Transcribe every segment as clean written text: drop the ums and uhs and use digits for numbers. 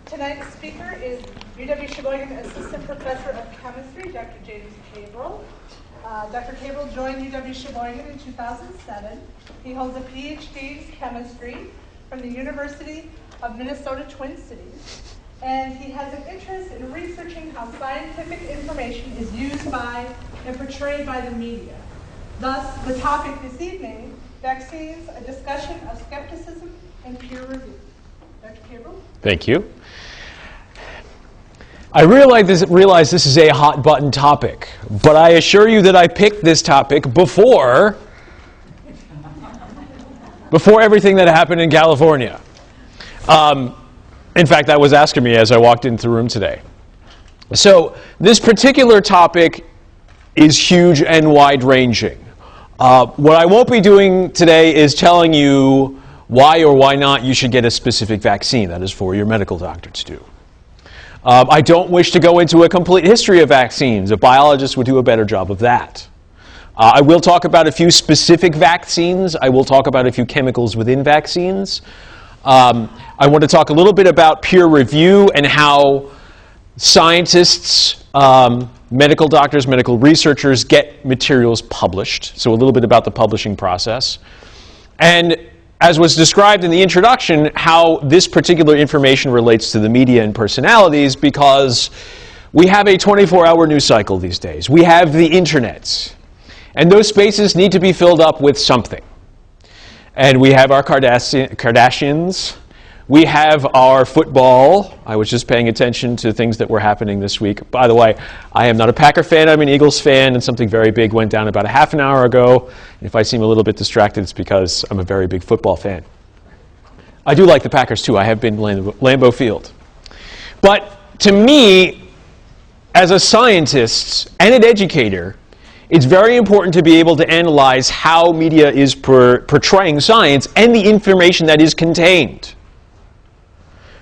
Tonight's speaker is UW-Sheboygan Assistant Professor of Chemistry, Dr. James Kabrhel. Dr. Kabrhel joined UW-Sheboygan in 2007. He holds a PhD in chemistry from the University of Minnesota Twin Cities. And he has an interest in researching how scientific information is used by and portrayed by the media. Thus, the topic this evening, vaccines, a discussion of skepticism and peer review. Dr. Kabrhel? Thank you. I realize this is a hot button topic, but I assure you that I picked this topic before everything that happened in California. In fact, that was asking me as I walked into the room today. So this particular topic is huge and wide-ranging. What I won't be doing today is telling you why or why not you should get a specific vaccine. That is for your medical doctor to do. I don't wish to go into a complete history of vaccines. A biologist would do a better job of that. I will talk about a few specific vaccines. I will talk about a few chemicals within vaccines. I want to talk a little bit about peer review and how scientists, medical doctors, medical researchers get materials published. So a little bit about the publishing process. And as was described in the introduction, how this particular information relates to the media and personalities, because we have a 24-hour news cycle these days. We have the internet. And those spaces need to be filled up with something. And we have our Kardashians. We have our football. I was just paying attention to things that were happening this week. By the way, I am not a Packer fan, I'm an Eagles fan, and something very big went down about a half an hour ago. And if I seem a little bit distracted, it's because I'm a very big football fan. I do like the Packers too. I have been to Lambeau Field. But to me, as a scientist and an educator, it's very important to be able to analyze how media is portraying science and the information that is contained.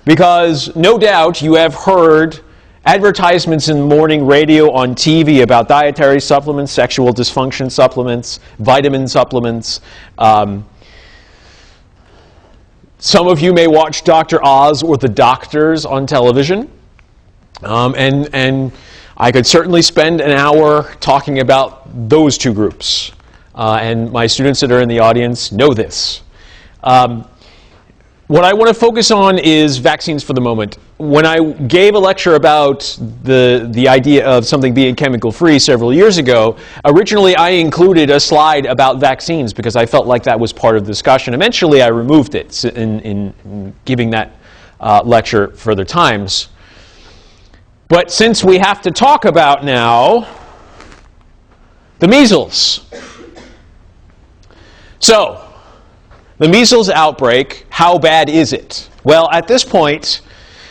Because no doubt you have heard advertisements in morning radio, on TV about dietary supplements, sexual dysfunction supplements, vitamin supplements. Some of you may watch Dr. Oz or The Doctors on television. And I could certainly spend an hour talking about those two groups. And my students that are in the audience know this. What I want to focus on is vaccines for the moment. When I gave a lecture about the idea of something being chemical-free several years ago, originally I included a slide about vaccines because I felt like that was part of the discussion. Eventually I removed it in giving that lecture further times. But since we have to talk about now the measles. So, the measles outbreak, how bad is it? Well, at this point,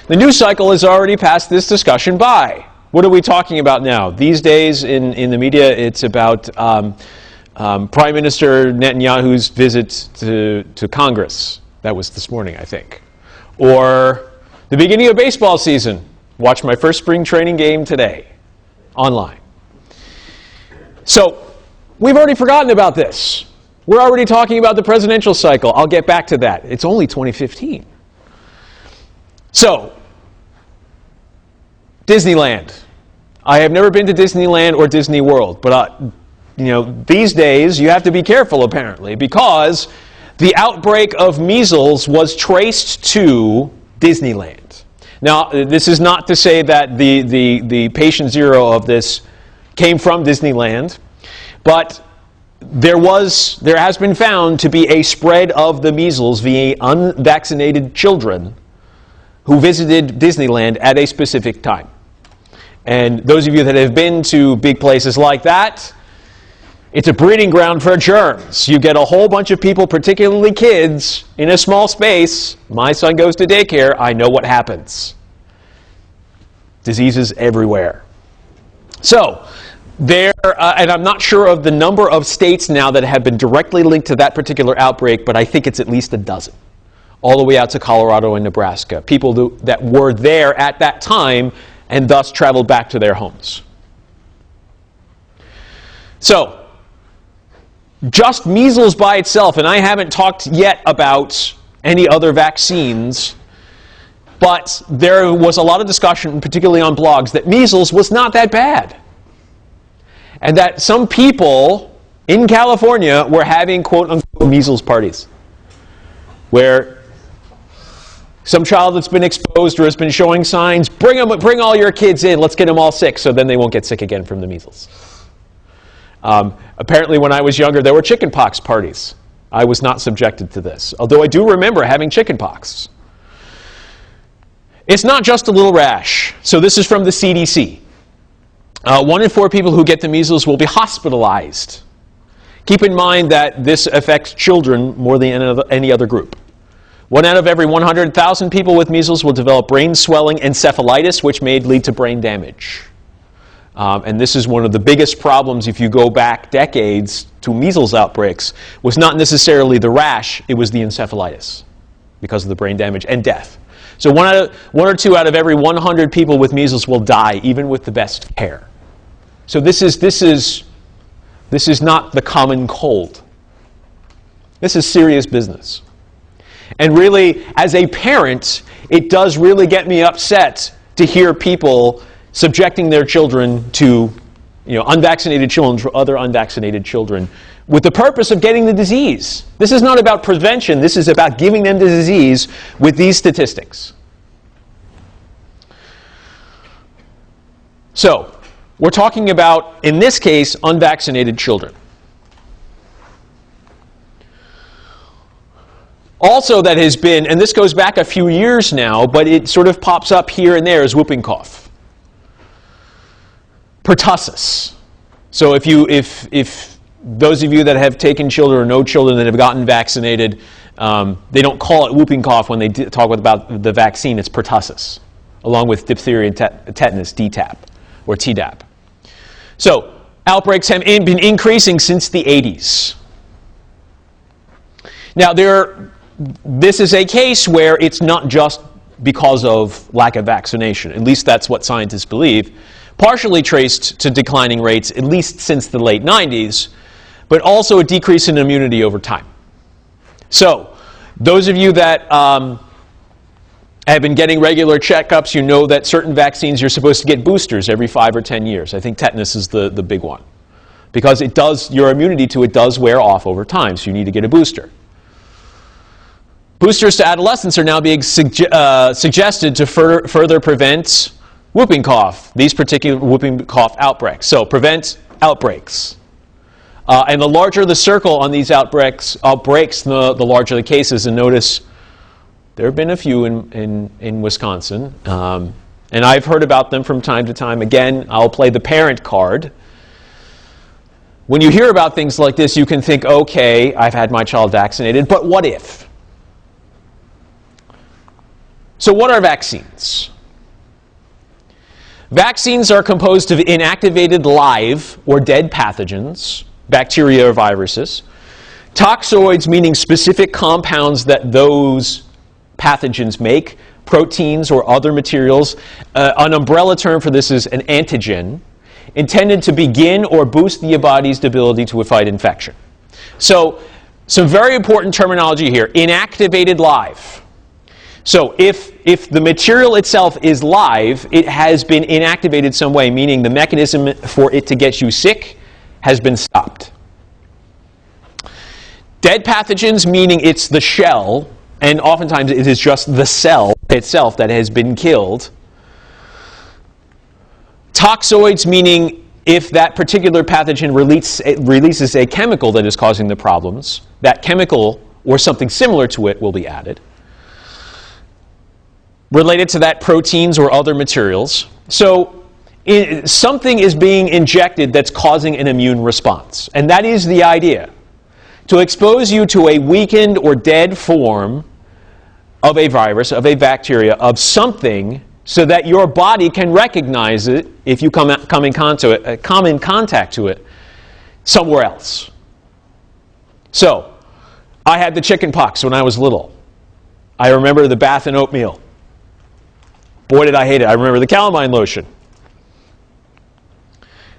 the news cycle has already passed this discussion by. What are we talking about now? These days in the media, it's about Prime Minister Netanyahu's visit to Congress. That was this morning, I think. Or the beginning of baseball season. Watched my first spring training game today, online. So, we've already forgotten about this. We're already talking about the presidential cycle. I'll get back to that. It's only 2015. So, Disneyland. I have never been to Disneyland or Disney World, but these days you have to be careful apparently because the outbreak of measles was traced to Disneyland. Now, this is not to say that the patient zero of this came from Disneyland, but there has been found to be a spread of the measles via unvaccinated children who visited Disneyland at a specific time. And those of you that have been to big places like that, it's a breeding ground for germs. You get a whole bunch of people, particularly kids, in a small space. My son goes to daycare. I know what happens. Diseases everywhere. So, and I'm not sure of the number of states now that have been directly linked to that particular outbreak, but I think it's at least a dozen, all the way out to Colorado and Nebraska. People that were there at that time and thus traveled back to their homes. So, just measles by itself, and I haven't talked yet about any other vaccines, but there was a lot of discussion, particularly on blogs, that measles was not that bad. And that some people in California were having quote-unquote measles parties, where some child that's been exposed or has been showing signs, bring all your kids in, let's get them all sick, so then they won't get sick again from the measles. Apparently when I was younger, there were chickenpox parties. I was not subjected to this, although I do remember having chickenpox. It's not just a little rash. So this is from the CDC. 1 in 4 people who get the measles will be hospitalized. Keep in mind that this affects children more than any other group. 1 out of every 100,000 people with measles will develop brain swelling, encephalitis, which may lead to brain damage. And this is one of the biggest problems if you go back decades to measles outbreaks, was not necessarily the rash, it was the encephalitis because of the brain damage and death. So 1 or 2 out of every 100 people with measles will die, even with the best care. So this is not the common cold. This is serious business. And really, as a parent, it does really get me upset to hear people subjecting their children to, unvaccinated children or other unvaccinated children with the purpose of getting the disease. This is not about prevention. This is about giving them the disease with these statistics. So, we're talking about, in this case, unvaccinated children. Also that has been, and this goes back a few years now, but it sort of pops up here and there, is whooping cough. Pertussis. So if those of you that have taken children or know children that have gotten vaccinated, they don't call it whooping cough when they talk about the vaccine. It's pertussis, along with diphtheria and tetanus, DTaP or Tdap. So outbreaks have been increasing since the 80s. Now this is a case where it's not just because of lack of vaccination. At least that's what scientists believe. Partially traced to declining rates, at least since the late 90s, but also a decrease in immunity over time. So, those of you that have been getting regular checkups, you know that certain vaccines you're supposed to get boosters every 5 or 10 years. I think tetanus is the big one. Because your immunity to it does wear off over time, so you need to get a booster. Boosters to adolescents are now being suggested to further prevent whooping cough, these particular whooping cough outbreaks. So prevent outbreaks. And the larger the circle on these outbreaks, the larger the cases. And notice there have been a few in Wisconsin. And I've heard about them from time to time. Again, I'll play the parent card. When you hear about things like this, you can think, okay, I've had my child vaccinated, but what if? So what are vaccines? Vaccines are composed of inactivated live or dead pathogens, bacteria or viruses, toxoids meaning specific compounds that those pathogens make, proteins or other materials. An umbrella term for this is an antigen, intended to begin or boost the body's ability to fight infection. So, some very important terminology here. Inactivated live. So if the material itself is live, it has been inactivated some way, meaning the mechanism for it to get you sick has been stopped. Dead pathogens, meaning it's the shell, and oftentimes it is just the cell itself that has been killed. Toxoids, meaning if that particular pathogen releases a chemical that is causing the problems, that chemical or something similar to it will be added. Related to that, proteins or other materials. So something is being injected that's causing an immune response. And that is the idea. To expose you to a weakened or dead form of a virus, of a bacteria, of something, so that your body can recognize it if you come in contact to it somewhere else. So, I had the chickenpox when I was little. I remember the bath and oatmeal. Boy, did I hate it. I remember the calamine lotion.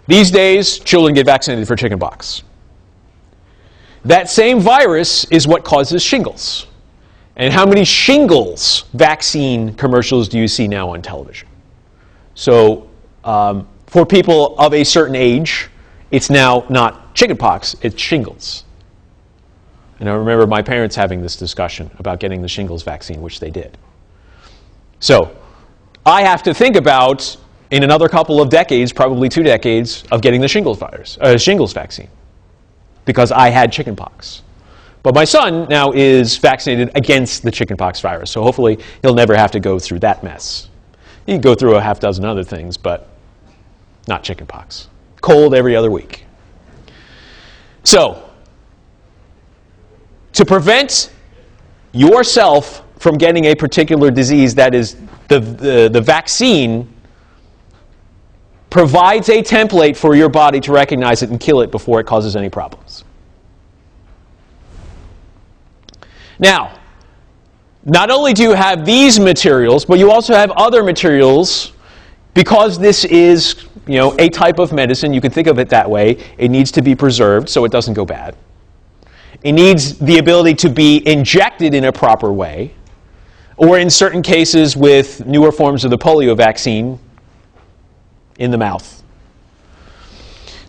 These days, children get vaccinated for chickenpox. That same virus is what causes shingles. And how many shingles vaccine commercials do you see now on television? So, for people of a certain age, it's now not chickenpox, it's shingles. And I remember my parents having this discussion about getting the shingles vaccine, which they did. So, I have to think about, in another couple of decades, probably 2 decades, of getting the shingles vaccine, because I had chickenpox. But my son now is vaccinated against the chickenpox virus, so hopefully he'll never have to go through that mess. He can go through a half dozen other things, but not chickenpox. Cold every other week. So, to prevent yourself from getting a particular disease, that is, the vaccine provides a template for your body to recognize it and kill it before it causes any problems. Now, not only do you have these materials, but you also have other materials. Because this is, a type of medicine, you can think of it that way, it needs to be preserved so it doesn't go bad. It needs the ability to be injected in a proper way, or in certain cases with newer forms of the polio vaccine, in the mouth.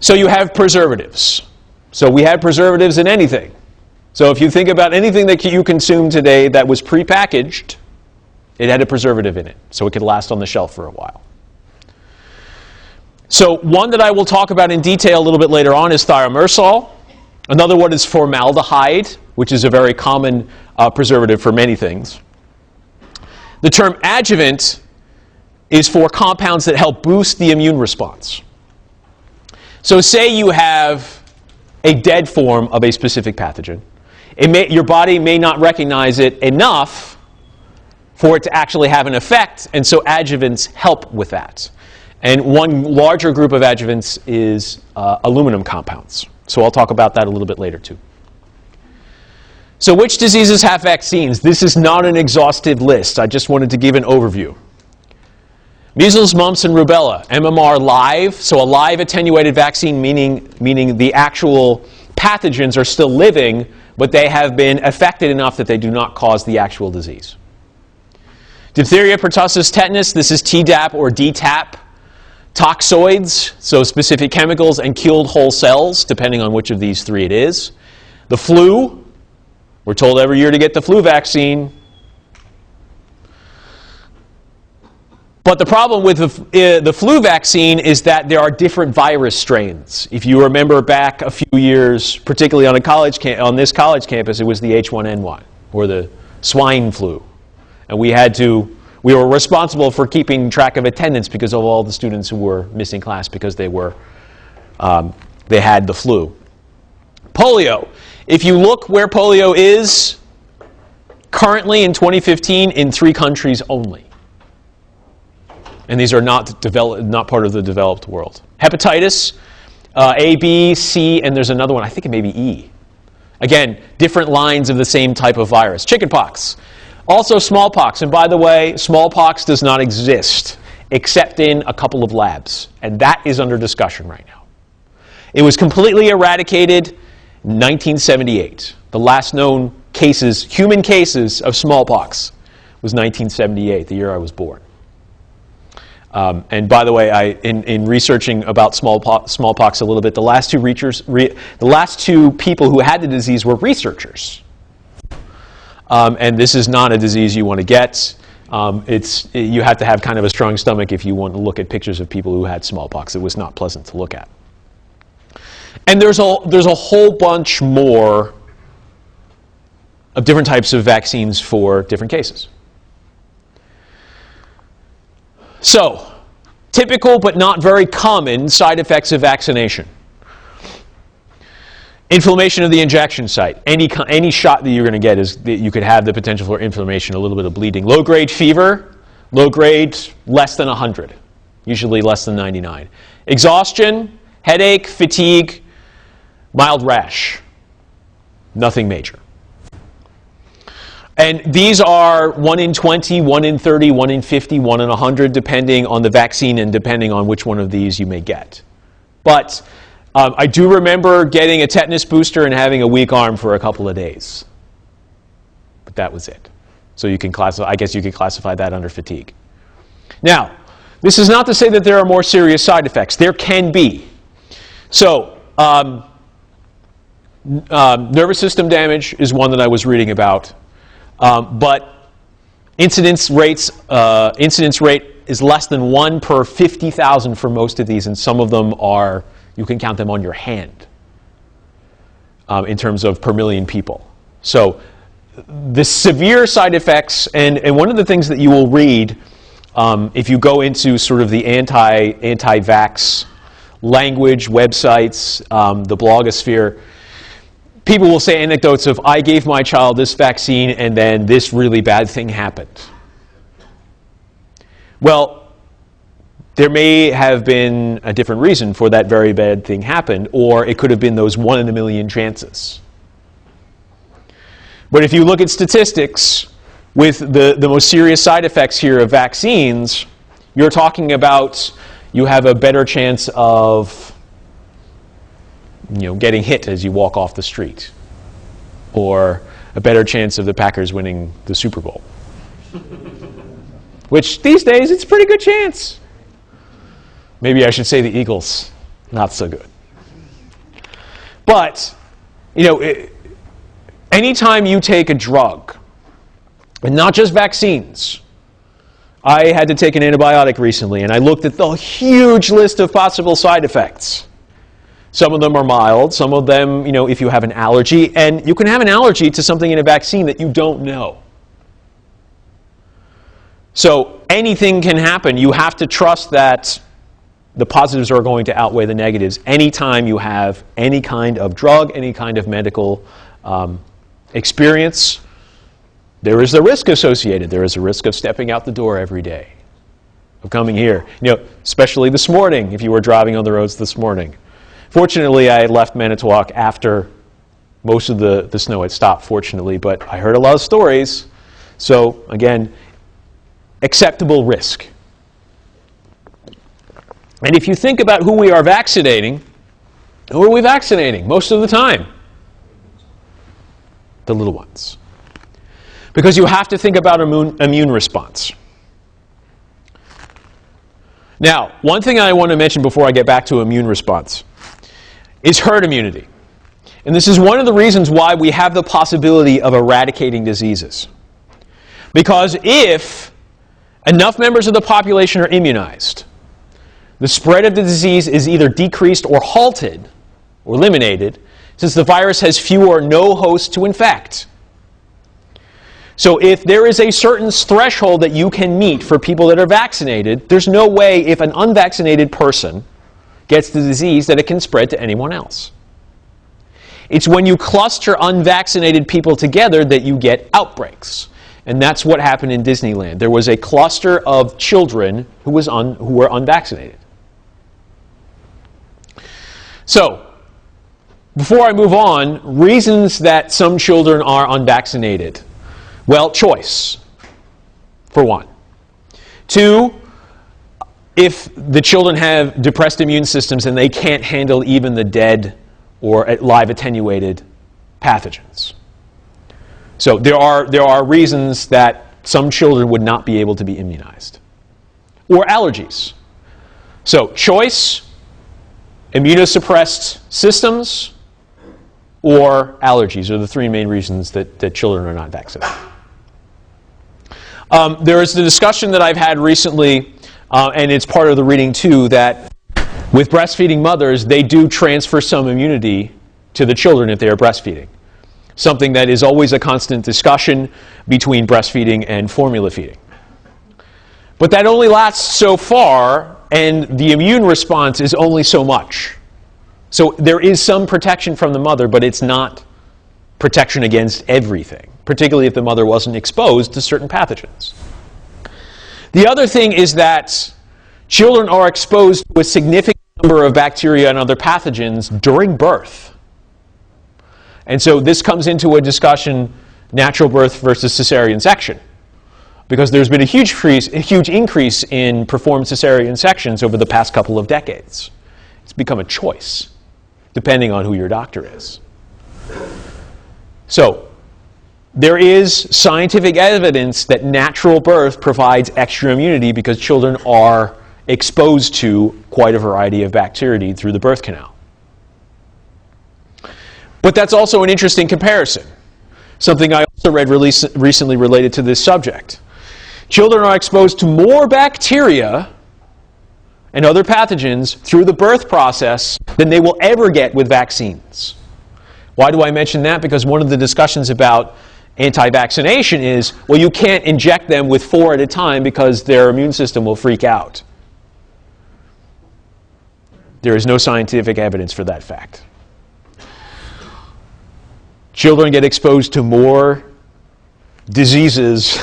So you have preservatives. So we have preservatives in anything. So if you think about anything that you consume today that was prepackaged, it had a preservative in it, so it could last on the shelf for a while. So one that I will talk about in detail a little bit later on is Thiomersal. Another one is formaldehyde, which is a very common preservative for many things. The term adjuvant is for compounds that help boost the immune response. So say you have a dead form of a specific pathogen. Your body may not recognize it enough for it to actually have an effect, and so adjuvants help with that. And one larger group of adjuvants is aluminum compounds. So I'll talk about that a little bit later too. So which diseases have vaccines? This is not an exhaustive list. I just wanted to give an overview. Measles, mumps, and rubella, MMR live, so a live attenuated vaccine, meaning the actual pathogens are still living, but they have been affected enough that they do not cause the actual disease. Diphtheria, pertussis, tetanus, this is Tdap or DTaP. Toxoids, so specific chemicals, and killed whole cells, depending on which of these three it is. The flu, we're told every year to get the flu vaccine. But the problem with the flu vaccine is that there are different virus strains. If you remember back a few years, particularly on this college campus, it was the H1N1, or the swine flu. And we were responsible for keeping track of attendance because of all the students who were missing class because they had the flu. Polio. If you look where polio is currently in 2015, in 3 countries only. And these are not part of the developed world. Hepatitis, A, B, C, and there's another one, I think it may be E. Again, different lines of the same type of virus. Chickenpox. Also smallpox. And by the way, smallpox does not exist except in a couple of labs. And that is under discussion right now. It was completely eradicated in 1978. The last known human cases of smallpox was 1978, the year I was born. And by the way, in researching about smallpox a little bit, the last two people who had the disease were researchers. And this is not a disease you want to get. You have to have kind of a strong stomach if you want to look at pictures of people who had smallpox. It was not pleasant to look at. And there's a whole bunch more of different types of vaccines for different cases. So, typical but not very common side effects of vaccination. Inflammation of the injection site. Any shot that you're going to get is that you could have the potential for inflammation, a little bit of bleeding. Low-grade fever, Low grade, less than 100, usually less than 99. Exhaustion, headache, fatigue, mild rash, nothing major. And these are 1 in 20, 1 in 30, 1 in 50, 1 in 100, depending on the vaccine and depending on which one of these you may get. But I do remember getting a tetanus booster and having a weak arm for a couple of days. But that was it. So you can classify, I guess you could classify that under fatigue. Now, this is not to say that there are more serious side effects. There can be. So, nervous system damage is one that I was reading about. But incidence rate is less than 1 per 50,000 for most of these, and some of them are, you can count them on your hand in terms of per million people. So the severe side effects, and one of the things that you will read if you go into sort of the anti-vax language, websites, the blogosphere, people will say anecdotes of, I gave my child this vaccine and then this really bad thing happened. Well, there may have been a different reason for that very bad thing happened, or it could have been those 1 in a million chances. But if you look at statistics, with the most serious side effects here of vaccines, you're talking about you have a better chance of getting hit as you walk off the street, or a better chance of the Packers winning the Super Bowl. Which these days, it's a pretty good chance. Maybe I should say the Eagles, not so good. But, anytime you take a drug, and not just vaccines. I had to take an antibiotic recently, and I looked at the huge list of possible side effects. Some of them are mild, some of them, if you have an allergy, and you can have an allergy to something in a vaccine that you don't know. So anything can happen. You have to trust that the positives are going to outweigh the negatives anytime you have any kind of drug, any kind of medical experience. There is the risk associated. There is a risk of stepping out the door every day, of coming here. Especially this morning, if you were driving on the roads this morning. Fortunately, I had left Manitowoc after most of the snow had stopped, fortunately, but I heard a lot of stories. So, again, acceptable risk. And if you think about who we are vaccinating, who are we vaccinating most of the time? The little ones. Because you have to think about immune response. Now, one thing I want to mention before I get back to immune response is herd immunity. And this is one of the reasons why we have the possibility of eradicating diseases. Because if enough members of the population are immunized, the spread of the disease is either decreased or halted or eliminated, since the virus has few or no hosts to infect. So if there is a certain threshold that you can meet for people that are vaccinated, there's no way if an unvaccinated person gets the disease that it can spread to anyone else. It's when you cluster unvaccinated people together that you get outbreaks. And that's what happened in Disneyland. There was a cluster of children who were unvaccinated. So, before I move on, reasons that some children are unvaccinated. Well, choice, for one. 2, if the children have depressed immune systems and they can't handle even the dead or live attenuated pathogens. So there are reasons that some children would not be able to be immunized. Or allergies. So choice, immunosuppressed systems, or allergies are the 3 main reasons that children are not vaccinated. There is the discussion that I've had recently, and it's part of the reading too, that with breastfeeding mothers, they do transfer some immunity to the children if they are breastfeeding. Something that is always a constant discussion between breastfeeding and formula feeding. But that only lasts so far, and the immune response is only so much. So there is some protection from the mother, but it's not protection against everything, particularly if the mother wasn't exposed to certain pathogens. The other thing is that children are exposed to a significant number of bacteria and other pathogens during birth. And so this comes into a discussion, natural birth versus cesarean section, because there's been a huge increase in performed cesarean sections over the past couple of decades. It's become a choice, depending on who your doctor is. So, there is scientific evidence that natural birth provides extra immunity because children are exposed to quite a variety of bacteria through the birth canal. But that's also an interesting comparison, something I also read recently related to this subject. Children are exposed to more bacteria and other pathogens through the birth process than they will ever get with vaccines. Why do I mention that? Because one of the discussions about anti-vaccination is, well, you can't inject them with 4 at a time because their immune system will freak out. There is no scientific evidence for that fact. Children get exposed to more diseases,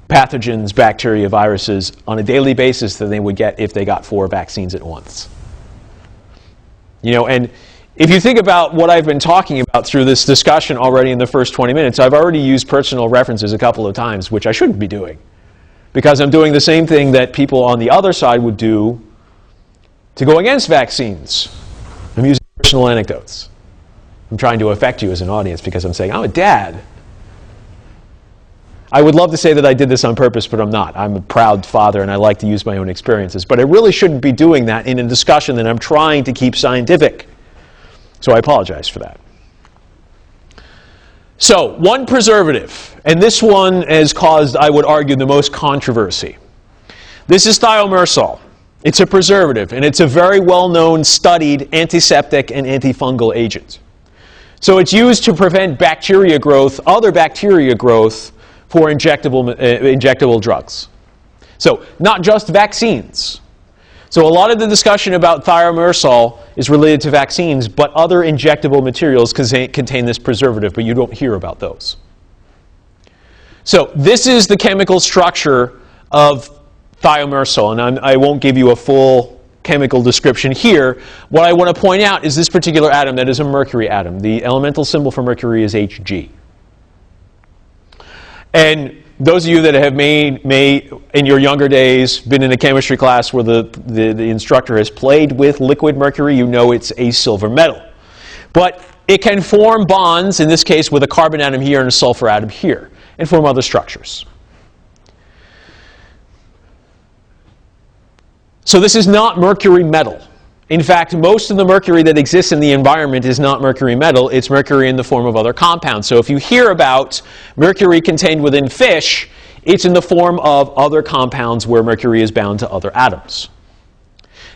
pathogens, bacteria, viruses on a daily basis than they would get if they got 4 vaccines at once. You know, and if you think about what I've been talking about through this discussion already in the first 20 minutes, I've already used personal references a couple of times, which I shouldn't be doing, because I'm doing the same thing that people on the other side would do to go against vaccines. I'm using personal anecdotes. I'm trying to affect you as an audience because I'm saying, I'm a dad. I would love to say that I did this on purpose, but I'm not. I'm a proud father and I like to use my own experiences. But I really shouldn't be doing that in a discussion that I'm trying to keep scientific. So I apologize for that. So, one preservative, and this one has caused, I would argue, the most controversy. This is Thiomersal. It's a preservative, and it's a very well-known, studied antiseptic and antifungal agent. So it's used to prevent bacteria growth, other bacteria growth, for injectable drugs. So, not just vaccines. So a lot of the discussion about Thiomersal is related to vaccines, but other injectable materials contain this preservative, but you don't hear about those. So this is the chemical structure of Thiomersal, and I won't give you a full chemical description here. What I want to point out is this particular atom that is a mercury atom. The elemental symbol for mercury is Hg. And those of you that have may in your younger days been in a chemistry class where the instructor has played with liquid mercury, you know it's a silver metal. But it can form bonds, in this case with a carbon atom here and a sulfur atom here, and form other structures. So this is not mercury metal. In fact, most of the mercury that exists in the environment is not mercury metal, it's mercury in the form of other compounds. So if you hear about mercury contained within fish, it's in the form of other compounds where mercury is bound to other atoms.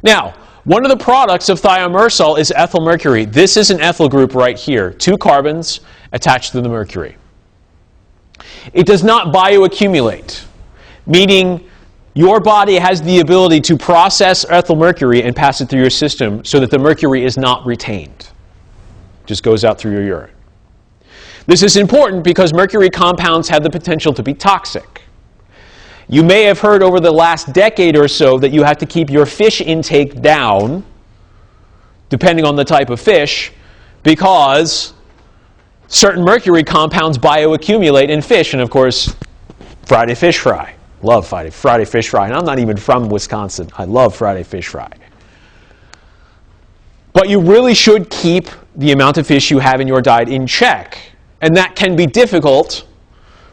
Now, one of the products of Thiomersal is ethyl mercury. This is an ethyl group right here, 2 carbons attached to the mercury. It does not bioaccumulate, meaning your body has the ability to process ethyl mercury and pass it through your system so that the mercury is not retained. It just goes out through your urine. This is important because mercury compounds have the potential to be toxic. You may have heard over the last decade or so that you have to keep your fish intake down, depending on the type of fish, because certain mercury compounds bioaccumulate in fish, and of course, Friday fish fry. Love Friday fish fry, and I'm not even from Wisconsin. I love Friday fish fry. But you really should keep the amount of fish you have in your diet in check, and that can be difficult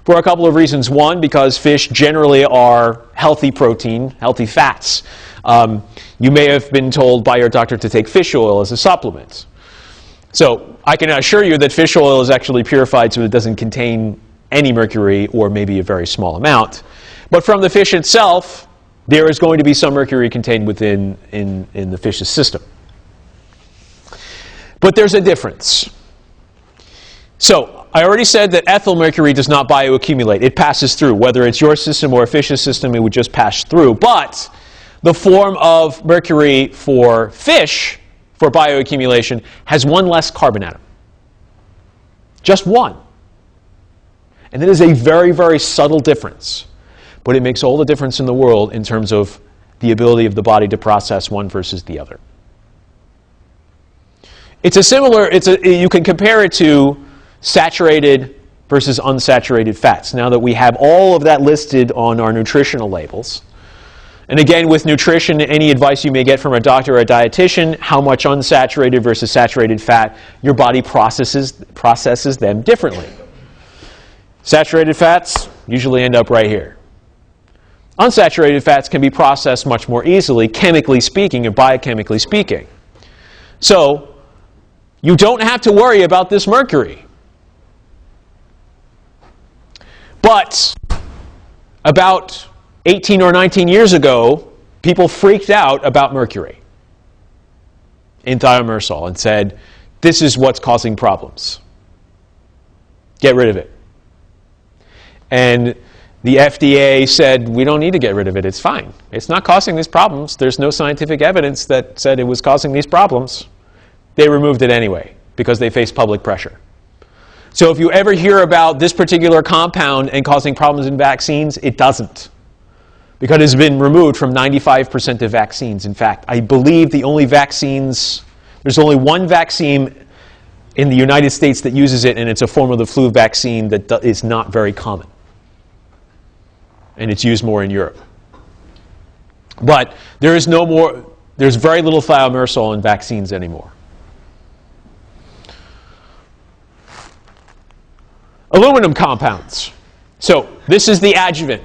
for a couple of reasons. One, because fish generally are healthy protein, healthy fats. You may have been told by your doctor to take fish oil as a supplement. So I can assure you that fish oil is actually purified so it doesn't contain any mercury or maybe a very small amount. But from the fish itself, there is going to be some mercury contained within in the fish's system. But there's a difference. So I already said that ethyl mercury does not bioaccumulate. It passes through. Whether it's your system or a fish's system, it would just pass through. But the form of mercury for fish, for bioaccumulation, has 1 less carbon atom. Just 1. And that is a very, very subtle difference. but it makes all the difference in the world in terms of the ability of the body to process one versus the other. You can compare it to saturated versus unsaturated fats, now that we have all of that listed on our nutritional labels. And again, with nutrition, any advice you may get from a doctor or a dietitian, how much unsaturated versus saturated fat, your body processes them differently. Saturated fats usually end up right here. Unsaturated fats can be processed much more easily, chemically speaking and biochemically speaking. So, you don't have to worry about this mercury. But about 18 or 19 years ago, people freaked out about mercury in Thiomersal and said, this is what's causing problems. Get rid of it. And the FDA said, we don't need to get rid of it, it's fine. It's not causing these problems. There's no scientific evidence that said it was causing these problems. They removed it anyway because they faced public pressure. So if you ever hear about this particular compound and causing problems in vaccines, it doesn't. Because it's been removed from 95% of vaccines. In fact, I believe there's only one vaccine in the United States that uses it, and it's a form of the flu vaccine that is not very common. And it's used more in Europe. But there's very little thiomersal in vaccines anymore. Aluminum compounds. So this is the adjuvant.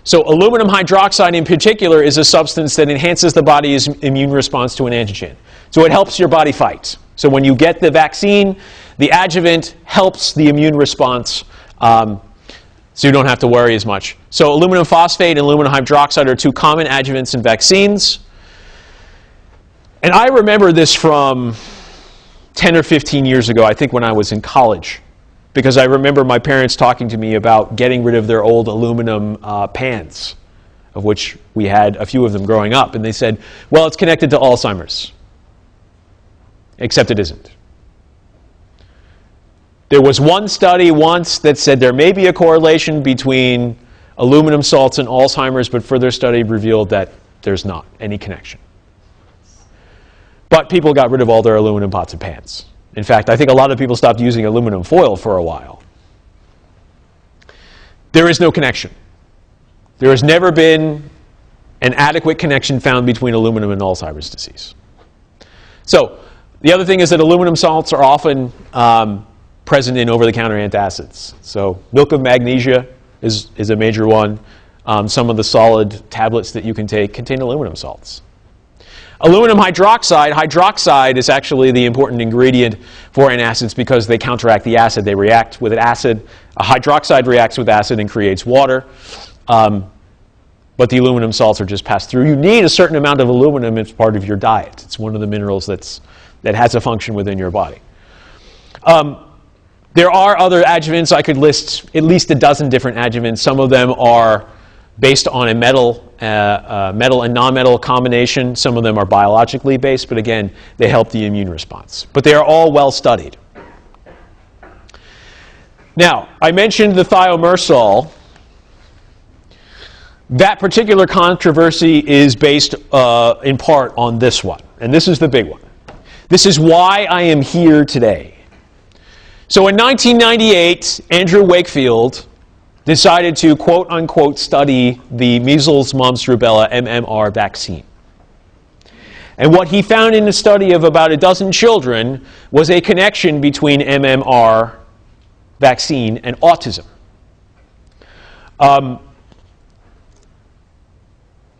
So aluminum hydroxide in particular is a substance that enhances the body's immune response to an antigen. So it helps your body fight. So when you get the vaccine, the adjuvant helps the immune response, so you don't have to worry as much. So aluminum phosphate and aluminum hydroxide are two common adjuvants in vaccines. And I remember this from 10 or 15 years ago, I think when I was in college. Because I remember my parents talking to me about getting rid of their old aluminum pans, of which we had a few of them growing up. And they said, well, it's connected to Alzheimer's. Except it isn't. There was one study once that said there may be a correlation between aluminum salts and Alzheimer's, but further study revealed that there's not any connection. But people got rid of all their aluminum pots and pans. In fact, I think a lot of people stopped using aluminum foil for a while. There is no connection. There has never been an adequate connection found between aluminum and Alzheimer's disease. So, the other thing is that aluminum salts are often present in over-the-counter antacids. So, milk of magnesia is a major one. Some of the solid tablets that you can take contain aluminum salts. Aluminum hydroxide is actually the important ingredient for antacids because they counteract the acid. They react with acid. A hydroxide reacts with acid and creates water. But the aluminum salts are just passed through. You need a certain amount of aluminum as part of your diet. It's one of the minerals that has a function within your body. There are other adjuvants. I could list at least a dozen different adjuvants. Some of them are based on a metal and non-metal combination. Some of them are biologically based, but again, they help the immune response. But they are all well studied. Now, I mentioned the Thiomersal. That particular controversy is based in part on this one, and this is the big one. This is why I am here today. So in 1998, Andrew Wakefield decided to, quote-unquote, study the measles, mumps, rubella, MMR vaccine. And what he found in a study of about a dozen children was a connection between MMR vaccine and autism.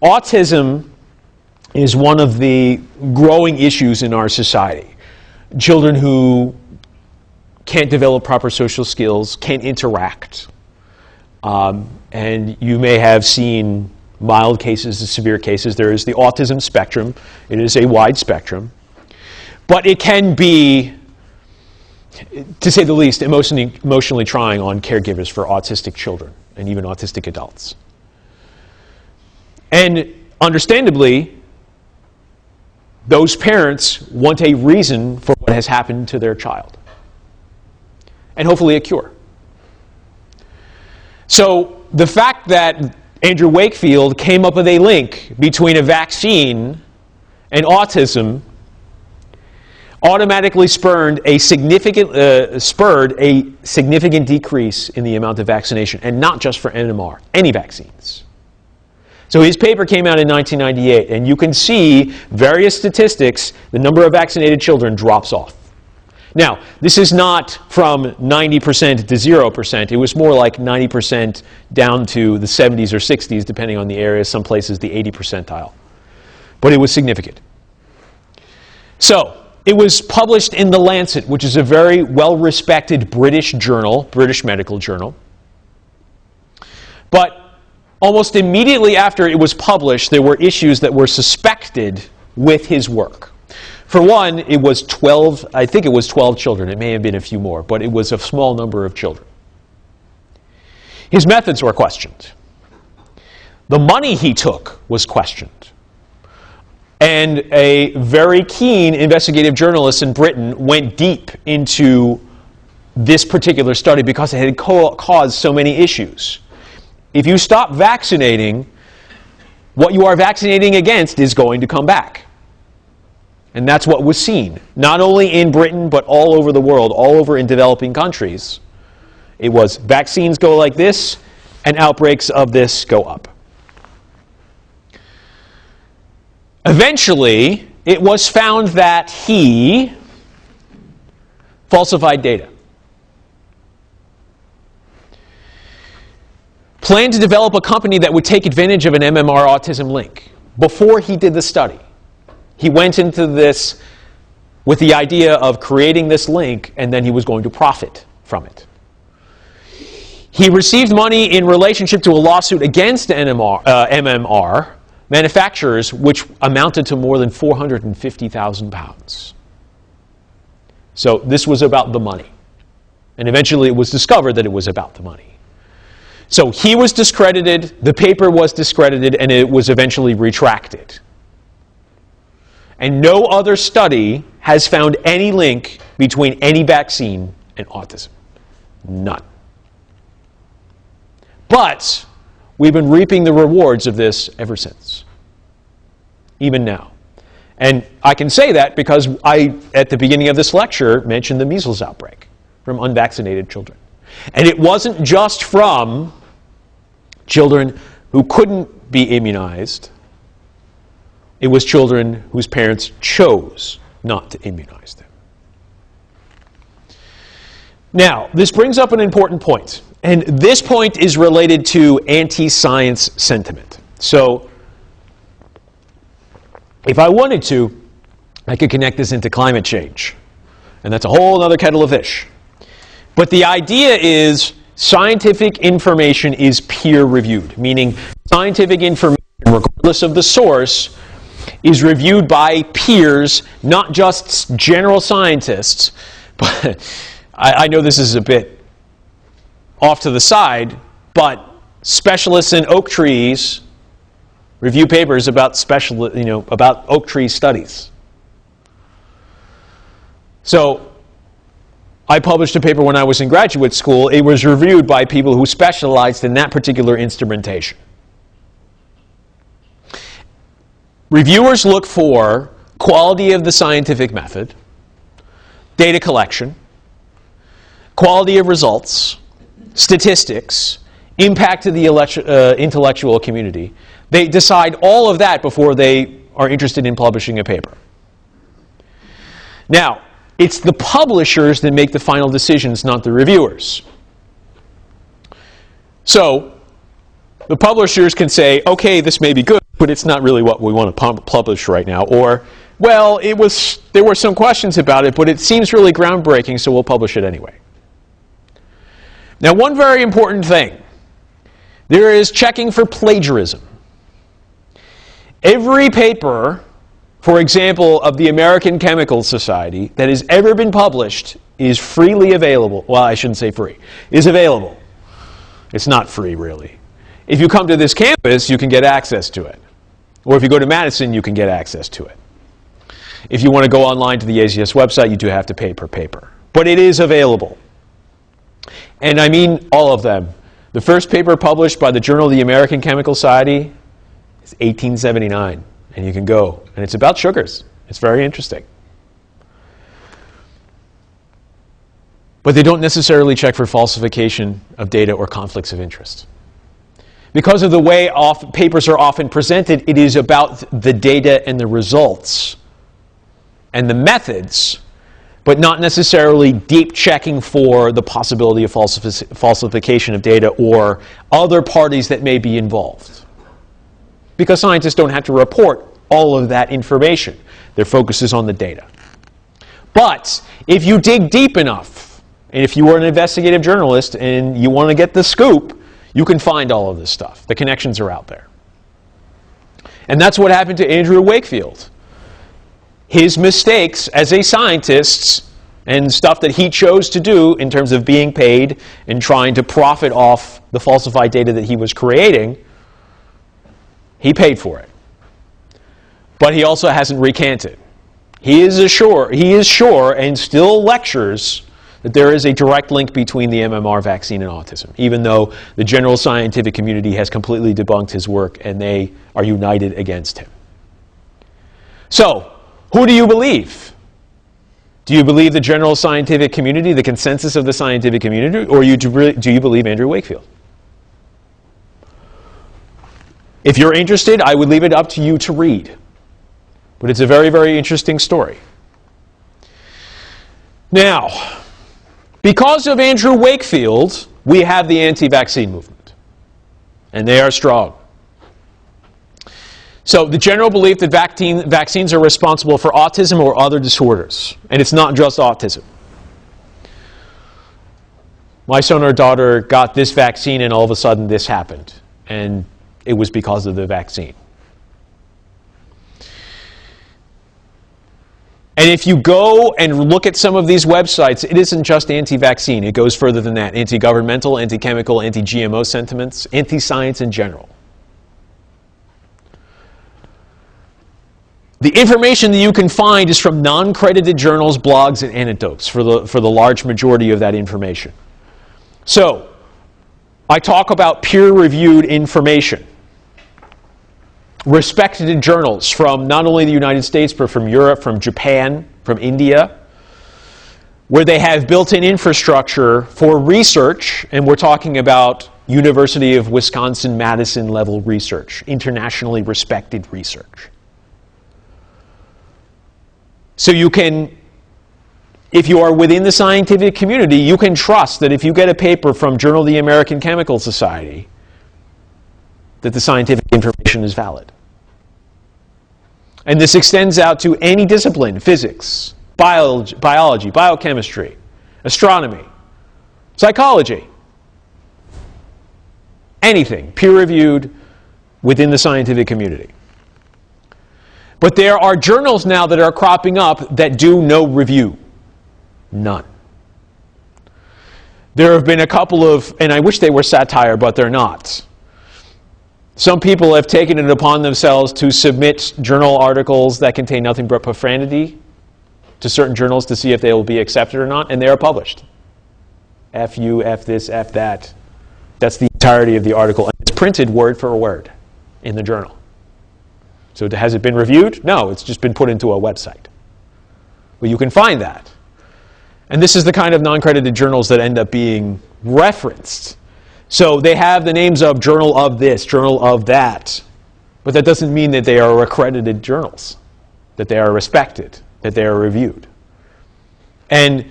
Autism is one of the growing issues in our society. Children who can't develop proper social skills, can't interact. And you may have seen mild cases and severe cases. There is the autism spectrum. It is a wide spectrum. But it can be, to say the least, emotionally trying on caregivers for autistic children and even autistic adults. And understandably, those parents want a reason for what has happened to their child. And hopefully a cure. So the fact that Andrew Wakefield came up with a link between a vaccine and autism, automatically spurred a significant decrease in the amount of vaccination, and not just for NMR, any vaccines. So his paper came out in 1998, and you can see various statistics. The number of vaccinated children drops off. Now, this is not from 90% to 0%. It was more like 90% down to the 70s or 60s, depending on the area, some places the 80 percentile. But it was significant. So, it was published in The Lancet, which is a very well-respected British journal, British medical journal. But almost immediately after it was published, there were issues that were suspected with his work. For one, it was 12, I think it was 12 children. It may have been a few more, but it was a small number of children. His methods were questioned. The money he took was questioned. And a very keen investigative journalist in Britain went deep into this particular study because it had caused so many issues. If you stop vaccinating, what you are vaccinating against is going to come back. And that's what was seen, not only in Britain, but all over the world, all over in developing countries. It was vaccines go like this, and outbreaks of this go up. Eventually, it was found that he falsified data. Planned to develop a company that would take advantage of an MMR autism link before he did the study. He went into this with the idea of creating this link, and then he was going to profit from it. He received money in relationship to a lawsuit against MMR manufacturers, which amounted to more than £450,000. So this was about the money. And eventually it was discovered that it was about the money. So he was discredited, the paper was discredited, and it was eventually retracted. And no other study has found any link between any vaccine and autism. None. But we've been reaping the rewards of this ever since, even now. And I can say that because I, at the beginning of this lecture, mentioned the measles outbreak from unvaccinated children. And it wasn't just from children who couldn't be immunized. It was children whose parents chose not to immunize them. Now, this brings up an important point. And this point is related to anti-science sentiment. So, if I wanted to, I could connect this into climate change. And that's a whole other kettle of fish. But the idea is scientific information is peer-reviewed, meaning scientific information, regardless of the source, is reviewed by peers, not just general scientists. But I know this is a bit off to the side, but specialists in oak trees review papers about about oak tree studies. So I published a paper when I was in graduate school. It was reviewed by people who specialized in that particular instrumentation. Reviewers look for quality of the scientific method, data collection, quality of results, statistics, impact to the intellectual community. They decide all of that before they are interested in publishing a paper. Now, it's the publishers that make the final decisions, not the reviewers. So, the publishers can say, okay, this may be good, but it's not really what we want to publish right now. Or, well, there were some questions about it, but it seems really groundbreaking, so we'll publish it anyway. Now, one very important thing, there is checking for plagiarism. Every paper, for example, of the American Chemical Society that has ever been published is freely available. Well, I shouldn't say free. Is available. It's not free, really. If you come to this campus, you can get access to it. Or if you go to Madison, you can get access to it. If you want to go online to the AZS website, you do have to pay per paper. But it is available. And I mean all of them. The first paper published by the Journal of the American Chemical Society is 1879, and you can go. And it's about sugars. It's very interesting. But they don't necessarily check for falsification of data or conflicts of interest. Because of the way papers are often presented, it is about the data and the results and the methods, but not necessarily deep checking for the possibility of falsification of data or other parties that may be involved. Because scientists don't have to report all of that information. Their focus is on the data. But if you dig deep enough, and if you are an investigative journalist and you want to get the scoop, you can find all of this stuff. The connections are out there. And that's what happened to Andrew Wakefield. His mistakes as a scientist and stuff that he chose to do in terms of being paid and trying to profit off the falsified data that he was creating, he paid for it. But he also hasn't recanted. He is sure and still lectures that there is a direct link between the MMR vaccine and autism, even though the general scientific community has completely debunked his work and they are united against him. So, who do you believe? Do you believe the general scientific community, the consensus of the scientific community, or do you believe Andrew Wakefield? If you're interested, I would leave it up to you to read. But it's a very, very interesting story. Now, because of Andrew Wakefield, we have the anti-vaccine movement. And they are strong. So the general belief that vaccines are responsible for autism or other disorders. And it's not just autism. My son or daughter got this vaccine and all of a sudden this happened. And it was because of the vaccine. And if you go and look at some of these websites, it isn't just anti-vaccine. It goes further than that. Anti-governmental, anti-chemical, anti-GMO sentiments, anti-science in general. The information that you can find is from non-credited journals, blogs, and anecdotes for the large majority of that information. So, I talk about peer-reviewed information. Respected journals from not only the United States, but from Europe, from Japan, from India, where they have built-in infrastructure for research, and we're talking about University of Wisconsin-Madison level research, internationally respected research. So you can, if you are within the scientific community, you can trust that if you get a paper from Journal of the American Chemical Society, that the scientific information is valid. And this extends out to any discipline: physics, biology, biochemistry, astronomy, psychology, anything peer-reviewed within the scientific community. But there are journals now that are cropping up that do no review. None. There have been a couple of, and I wish they were satire, but they're not. Some people have taken it upon themselves to submit journal articles that contain nothing but profanity to certain journals to see if they will be accepted or not, and they are published. F you, F this, F that. That's the entirety of the article. And it's printed word for word in the journal. So has it been reviewed? No, it's just been put into a website. But you can find that. And this is the kind of non-credited journals that end up being referenced. So they have the names of journal of this, journal of that. But that doesn't mean that they are accredited journals, that they are respected, that they are reviewed. And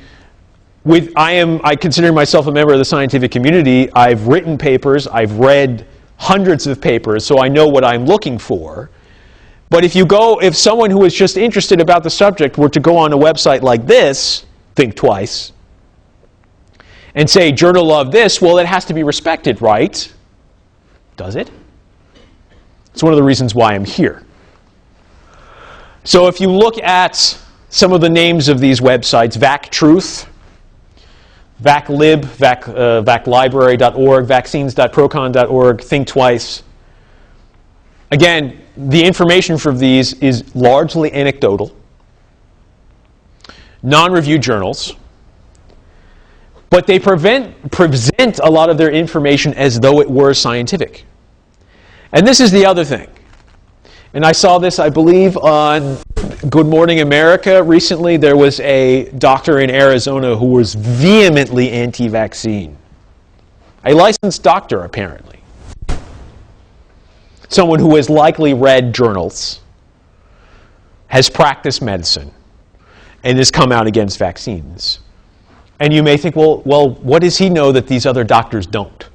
I consider myself a member of the scientific community. I've written papers, I've read hundreds of papers, so I know what I'm looking for. But if someone who is just interested about the subject were to go on a website like this, think twice, and say, journal of this, well, it has to be respected, right? Does it? It's one of the reasons why I'm here. So if you look at some of the names of these websites, VacTruth, VacLib, VacLibrary.org, Vaccines.procon.org, Think Twice. Again, the information from these is largely anecdotal, non-reviewed journals. But they present a lot of their information as though it were scientific. And this is the other thing. And I saw this, I believe, on Good Morning America recently. There was a doctor in Arizona who was vehemently anti-vaccine. A licensed doctor, apparently. Someone who has likely read journals, has practiced medicine, and has come out against vaccines. And you may think, well, what does he know that these other doctors don't?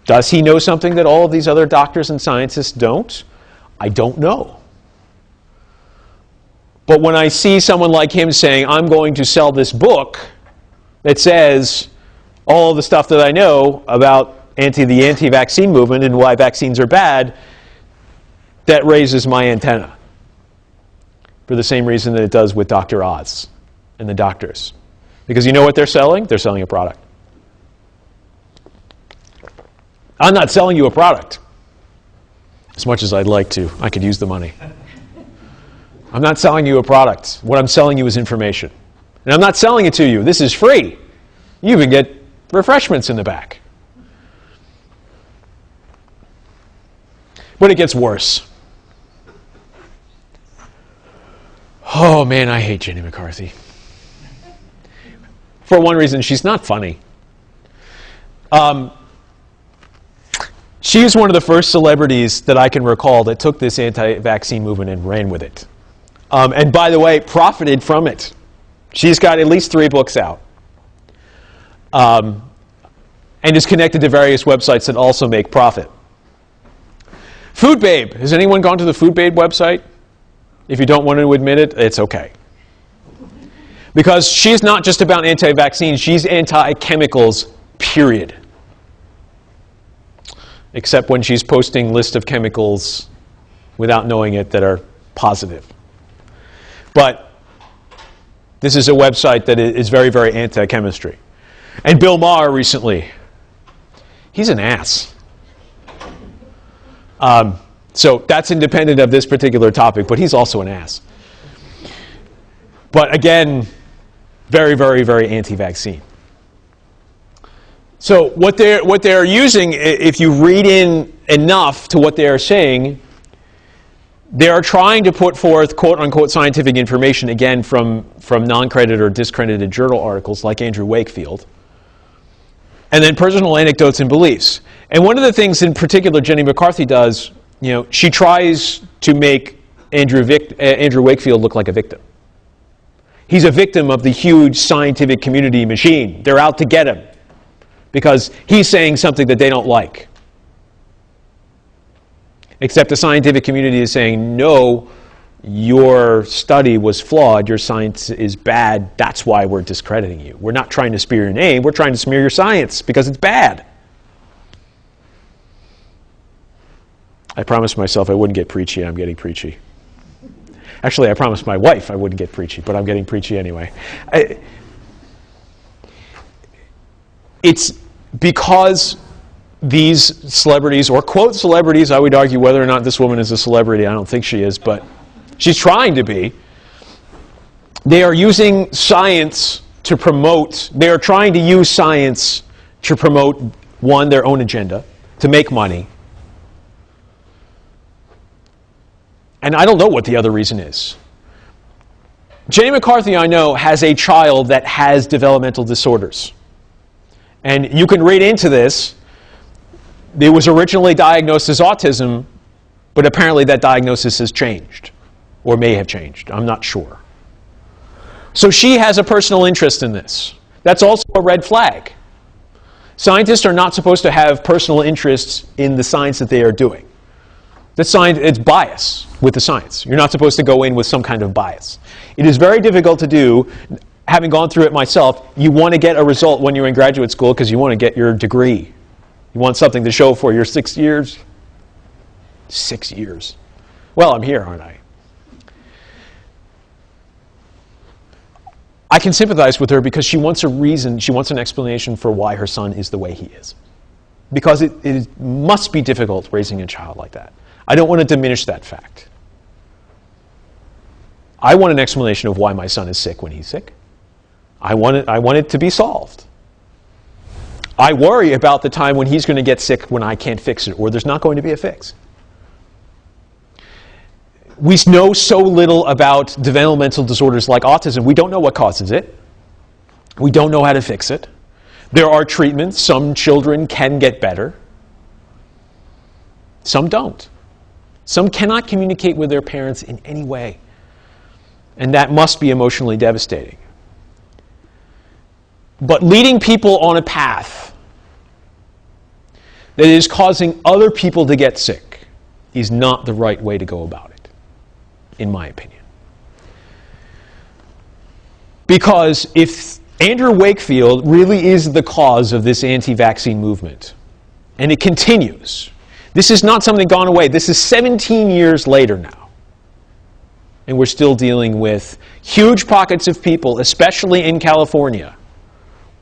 Does he know something that all of these other doctors and scientists don't? I don't know. But when I see someone like him saying, I'm going to sell this book that says all the stuff that I know about the anti-vaccine movement and why vaccines are bad, that raises my antenna. For the same reason that it does with Dr. Oz and the doctors. Because you know what they're selling? They're selling a product. I'm not selling you a product. As much as I'd like to. I could use the money. I'm not selling you a product. What I'm selling you is information. And I'm not selling it to you. This is free. You even get refreshments in the back. But it gets worse. Oh man, I hate Jenny McCarthy. For one reason, she's not funny. She is one of the first celebrities that I can recall that took this anti-vaccine movement and ran with it. And by the way, profited from it. She's got at least 3 books out. And is connected to various websites that also make profit. Food Babe. Has anyone gone to the Food Babe website? If you don't want to admit it, it's okay. Because she's not just about anti-vaccines, she's anti-chemicals, period. Except when she's posting lists of chemicals without knowing it that are positive. But this is a website that is very, very anti-chemistry. And Bill Maher recently, he's an ass. So that's independent of this particular topic, but he's also an ass. But again, very, very, very anti-vaccine. So what they're using, if you read in enough to what they are saying, they are trying to put forth quote-unquote scientific information, again, from non-credited or discredited journal articles like Andrew Wakefield, and then personal anecdotes and beliefs. And one of the things in particular Jenny McCarthy does, she tries to make Andrew Wakefield look like a victim. He's a victim of the huge scientific community machine. They're out to get him because he's saying something that they don't like. Except the scientific community is saying, no, your study was flawed, your science is bad, that's why we're discrediting you. We're not trying to smear your name, we're trying to smear your science because it's bad. I promised myself I wouldn't get preachy, I'm getting preachy. Actually, I promised my wife I wouldn't get preachy, but I'm getting preachy anyway. It's because these celebrities, or quote celebrities, I would argue whether or not this woman is a celebrity, I don't think she is, but she's trying to be. They are using science to promote, they are trying to use science to promote, one, their own agenda, to make money. And I don't know what the other reason is. Jenny McCarthy, I know, has a child that has developmental disorders. And you can read into this. It was originally diagnosed as autism, but apparently that diagnosis has changed, or may have changed. I'm not sure. So she has a personal interest in this. That's also a red flag. Scientists are not supposed to have personal interests in the science that they are doing. It's bias with the science. You're not supposed to go in with some kind of bias. It is very difficult to do. Having gone through it myself, you want to get a result when you're in graduate school because you want to get your degree. You want something to show for your 6 years. 6 years. Well, I'm here, aren't I? I can sympathize with her because she wants a reason, she wants an explanation for why her son is the way he is. Because it must be difficult raising a child like that. I don't want to diminish that fact. I want an explanation of why my son is sick when he's sick. I want it to be solved. I worry about the time when he's going to get sick when I can't fix it, or there's not going to be a fix. We know so little about developmental disorders like autism. We don't know what causes it. We don't know how to fix it. There are treatments. Some children can get better. Some don't. Some cannot communicate with their parents in any way. And that must be emotionally devastating. But leading people on a path that is causing other people to get sick is not the right way to go about it, in my opinion. Because if Andrew Wakefield really is the cause of this anti-vaccine movement, and it continues, this is not something gone away. This is 17 years later now. And we're still dealing with huge pockets of people, especially in California,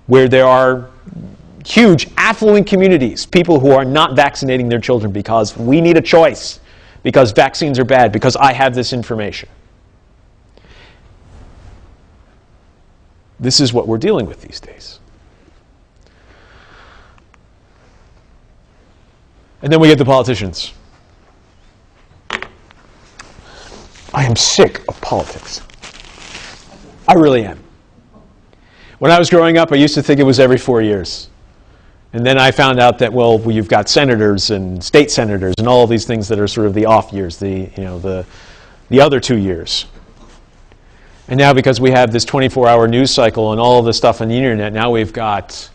where there are huge affluent communities, people who are not vaccinating their children because we need a choice, because vaccines are bad, because I have this information. This is what we're dealing with these days. And then we get the politicians. I am sick of politics. I really am. When I was growing up, I used to think it was every 4 years. And then I found out that, well, you've got senators and state senators and all of these things that are sort of the off years, the other 2 years. And now because we have this 24-hour news cycle and all of this stuff on the internet, now we've got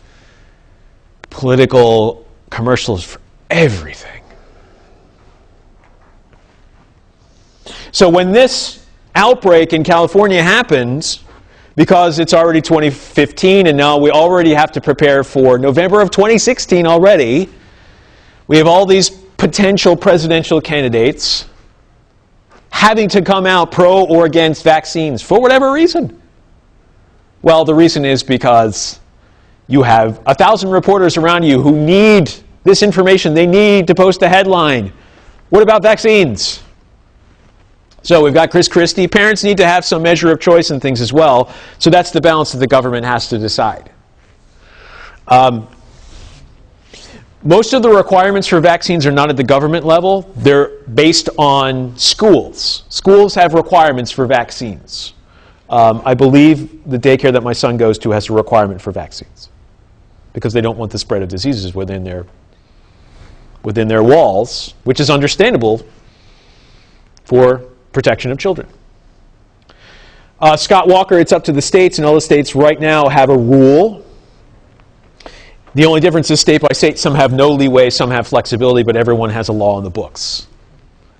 political commercials for everything. So when this outbreak in California happens, because it's already 2015 and now we already have to prepare for November of 2016 already, we have all these potential presidential candidates having to come out pro or against vaccines for whatever reason. Well, the reason is because you have 1,000 reporters around you who need this information. They need to post a headline. What about vaccines? So we've got Chris Christie. Parents need to have some measure of choice in things as well. So that's the balance that the government has to decide. Most of the requirements for vaccines are not at the government level. They're based on schools. Schools have requirements for vaccines. I believe the daycare that my son goes to has a requirement for vaccines because they don't want the spread of diseases within their walls, which is understandable for protection of children. Scott Walker, it's up to the states, and all the states right now have a rule. The only difference is state by state. Some have no leeway, some have flexibility, but everyone has a law in the books.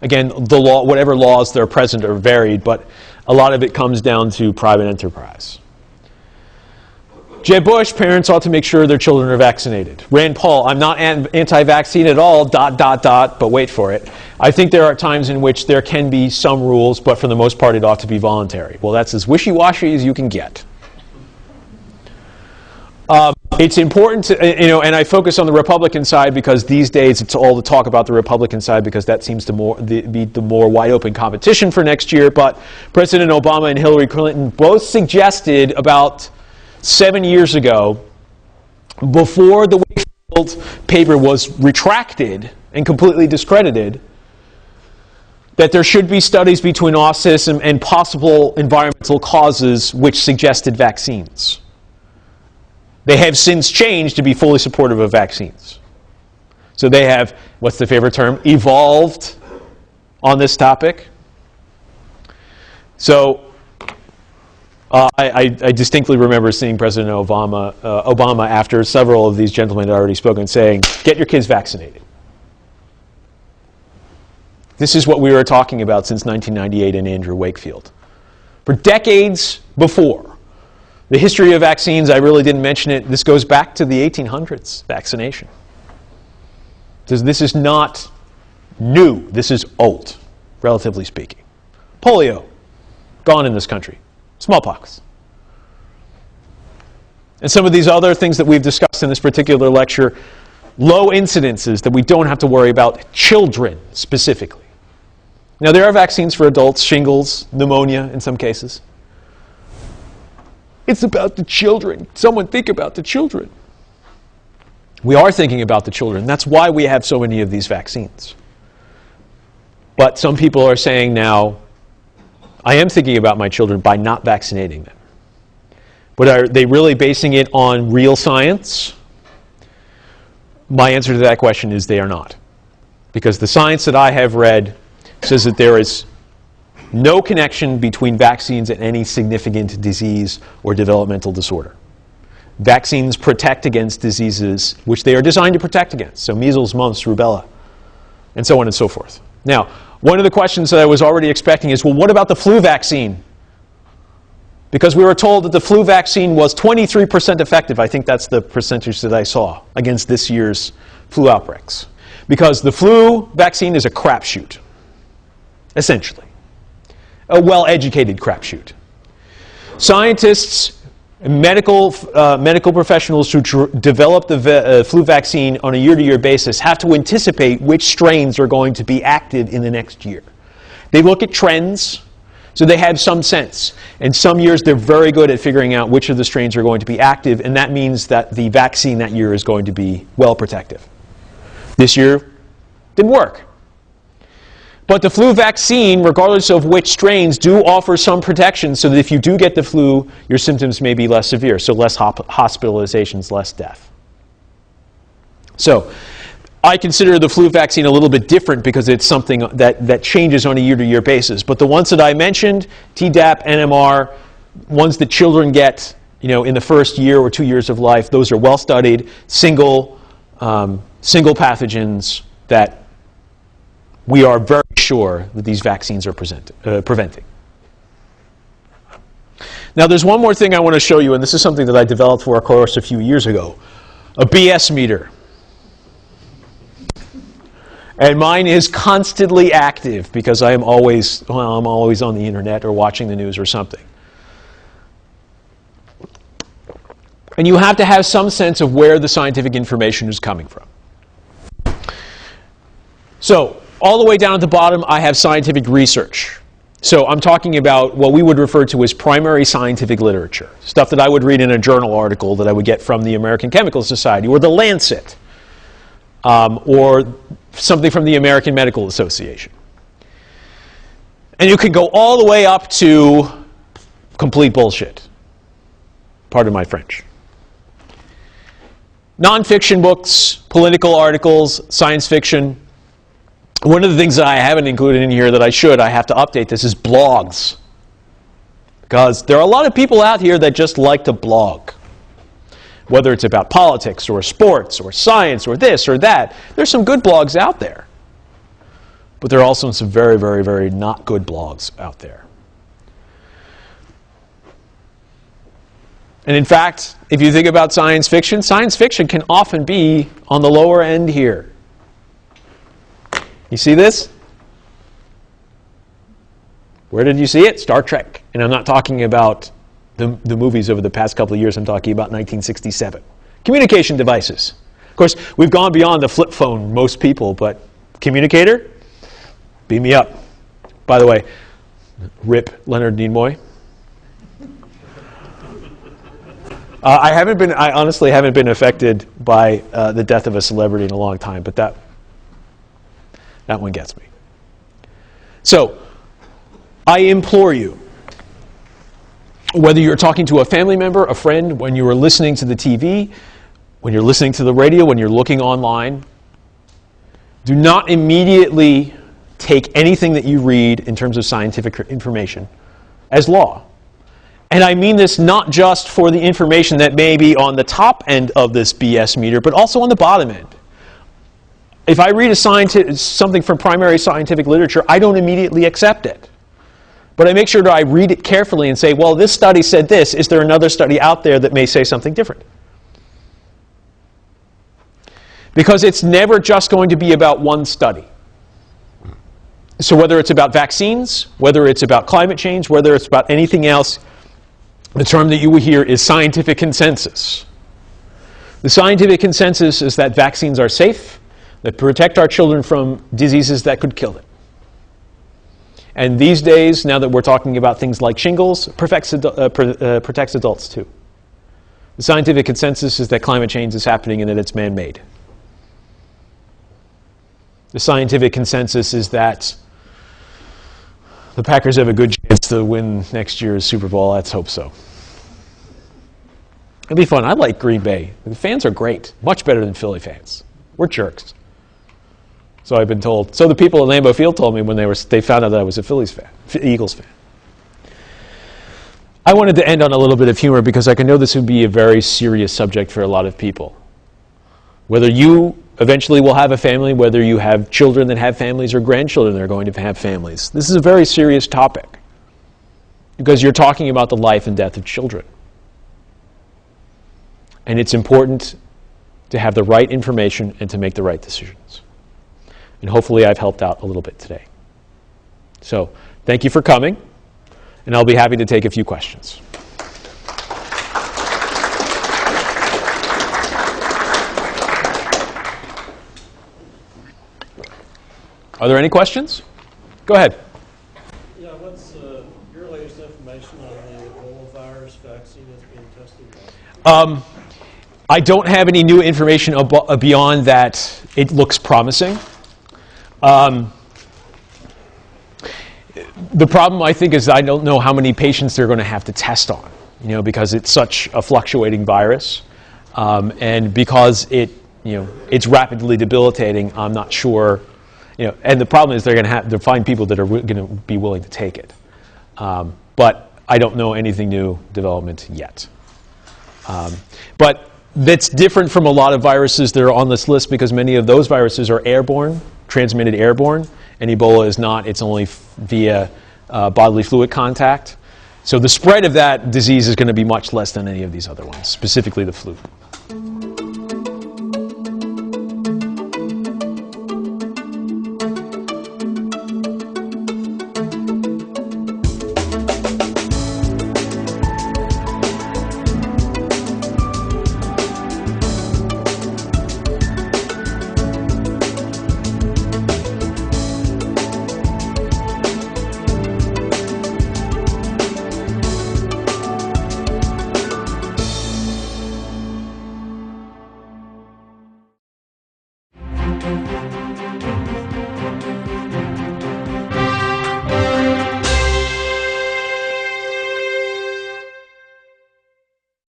Again, the law, whatever laws that are present are varied, but a lot of it comes down to private enterprise. Jeb Bush, parents ought to make sure their children are vaccinated. Rand Paul, I'm not anti-vaccine at all, ... but wait for it. I think there are times in which there can be some rules, but for the most part it ought to be voluntary. Well, that's as wishy-washy as you can get. It's important to, and I focus on the Republican side because these days it's all the talk about the Republican side because that seems to be the more wide-open competition for next year. But President Obama and Hillary Clinton both suggested about 7 years ago, before the Wakefield paper was retracted and completely discredited, that there should be studies between autism and possible environmental causes which suggested vaccines. They have since changed to be fully supportive of vaccines. So they have, what's the favorite term, evolved on this topic. So I distinctly remember seeing President Obama after several of these gentlemen had already spoken saying, get your kids vaccinated. This is what we were talking about since 1998 in Andrew Wakefield. For decades before, the history of vaccines, I really didn't mention it. This goes back to the 1800s, vaccination. This is not new. This is old, relatively speaking. Polio, gone in this country. Smallpox. And some of these other things that we've discussed in this particular lecture, low incidences that we don't have to worry about, children specifically. Now, there are vaccines for adults, shingles, pneumonia in some cases. It's about the children. Someone think about the children. We are thinking about the children. That's why we have so many of these vaccines. But some people are saying now, I am thinking about my children by not vaccinating them. But are they really basing it on real science? My answer to that question is they are not. Because the science that I have read says that there is no connection between vaccines and any significant disease or developmental disorder. Vaccines protect against diseases which they are designed to protect against. So measles, mumps, rubella, and so on and so forth. Now, one of the questions that I was already expecting is, well, what about the flu vaccine? Because we were told that the flu vaccine was 23% effective. I think that's the percentage that I saw against this year's flu outbreaks. Because the flu vaccine is a crapshoot, essentially. A well-educated crapshoot. Scientists, medical professionals who develop the flu vaccine on a year-to-year basis have to anticipate which strains are going to be active in the next year. They look at trends, so they have some sense. And some years they're very good at figuring out which of the strains are going to be active, and that means that the vaccine that year is going to be well protective. This year didn't work. But the flu vaccine, regardless of which strains, do offer some protection so that if you do get the flu, your symptoms may be less severe, so less hospitalizations, less death. So I consider the flu vaccine a little bit different because it's something that changes on a year-to-year basis. But the ones that I mentioned, Tdap, NMR, ones that children get in the first year or 2 years of life, those are well-studied, single pathogens that we are very sure that these vaccines are preventing. Now, there's one more thing I want to show you, and this is something that I developed for a course a few years ago, a BS meter. And mine is constantly active because I'm always on the internet or watching the news or something. And you have to have some sense of where the scientific information is coming from. So, all the way down at the bottom, I have scientific research. So I'm talking about what we would refer to as primary scientific literature, stuff that I would read in a journal article that I would get from the American Chemical Society or the Lancet, or something from the American Medical Association. And you can go all the way up to complete bullshit. Pardon my French. Nonfiction books, political articles, science fiction. One of the things that I haven't included in here that I have to update this, is blogs. Because there are a lot of people out here that just like to blog. Whether it's about politics or sports or science or this or that, there's some good blogs out there. But there are also some very, very, very not good blogs out there. And in fact, if you think about science fiction can often be on the lower end here. You see this? Where did you see it? Star Trek. And I'm not talking about the movies over the past couple of years. I'm talking about 1967. Communication devices. Of course, we've gone beyond the flip phone, most people, but communicator? Beam me up. By the way, rip Leonard Nimoy. I honestly haven't been affected by the death of a celebrity in a long time, but that one gets me. So, I implore you, whether you're talking to a family member, a friend, when you are listening to the TV, when you're listening to the radio, when you're looking online, do not immediately take anything that you read in terms of scientific information as law. And I mean this not just for the information that may be on the top end of this BS meter, but also on the bottom end. If I read something from primary scientific literature, I don't immediately accept it. But I make sure that I read it carefully and say, well, this study said this. Is there another study out there that may say something different? Because it's never just going to be about one study. So whether it's about vaccines, whether it's about climate change, whether it's about anything else, the term that you will hear is scientific consensus. The scientific consensus is that vaccines are safe, that protect our children from diseases that could kill them. And these days, now that we're talking about things like shingles, protects adults too. The scientific consensus is that climate change is happening and that it's man-made. The scientific consensus is that the Packers have a good chance to win next year's Super Bowl. Let's hope so. It'd be fun. I like Green Bay. The fans are great. Much better than Philly fans. We're jerks. So I've been told. So the people at Lambeau Field told me when they found out that I was a Phillies fan, Eagles fan. I wanted to end on a little bit of humor because I can know this would be a very serious subject for a lot of people. Whether you eventually will have a family, whether you have children that have families or grandchildren that are going to have families. This is a very serious topic because you're talking about the life and death of children. And it's important to have the right information and to make the right decisions. And hopefully I've helped out a little bit today. So thank you for coming, and I'll be happy to take a few questions. Are there any questions? Go ahead. Yeah, what's your latest information on the Ebola virus vaccine that's being tested? I don't have any new information beyond that. It looks promising. The problem, I think, is I don't know how many patients they're going to have to test on, because it's such a fluctuating virus, and because it's rapidly debilitating. I'm not sure. And the problem is they're going to have to find people that are going to be willing to take it. But I don't know anything new development yet. But that's different from a lot of viruses that are on this list because many of those viruses are airborne, transmitted airborne, and Ebola is not. It's only via bodily fluid contact. So the spread of that disease is going to be much less than any of these other ones, specifically the flu.